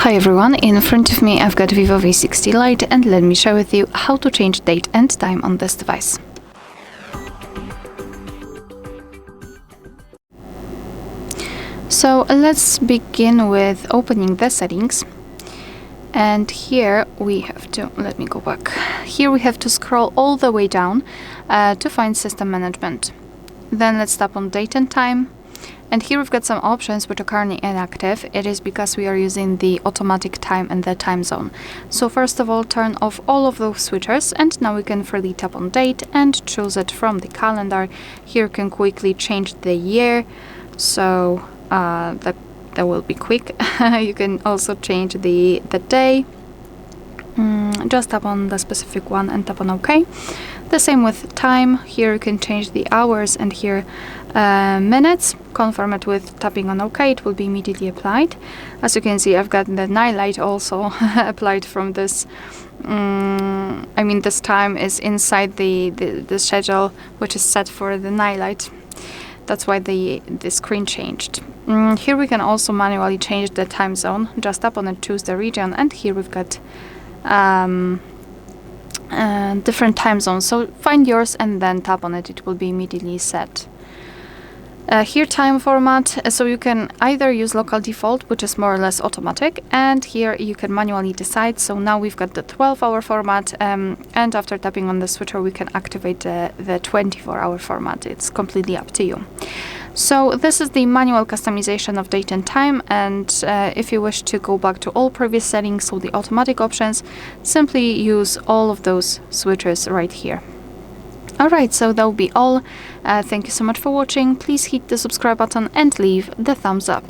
Hi everyone, in front of me I've got VIVO V60 Lite and let me share with you how to change date and time on this device. So let's begin with opening the settings, and here we have to, let me go back, here we have to scroll all the way down to find system management. Then let's tap on date and time. And here we've got some options which are currently inactive. It is because we are using the automatic time and the time zone. So first of all, turn off all of those switchers, and now we can freely tap on date and choose it from the calendar. Here you can quickly change the year, so that will be quick. You can also change the day. Just tap on the specific one and tap on OK. The same with time. Here you can change the hours, and here minutes. Confirm it with tapping on OK. It will be immediately applied. As you can see, I've got the night light also applied from this. I mean, this time is inside the schedule, which is set for the night light. That's why the screen changed. Here we can also manually change the time zone. Just tap on it, choose the region, and here we've got different time zones. So find yours and then tap on it. It will be immediately set. Here time format, so you can either use local default, which is more or less automatic, and here you can manually decide. So now we've got the 12-hour format, and after tapping on the switcher we can activate the 24-hour format. It's completely up to you. So this is the manual customization of date and time, and if you wish to go back to all previous settings, so the automatic options, simply use all of those switches right here. Alright, so that will be all. Thank you so much for watching. Please hit the subscribe button and leave the thumbs up.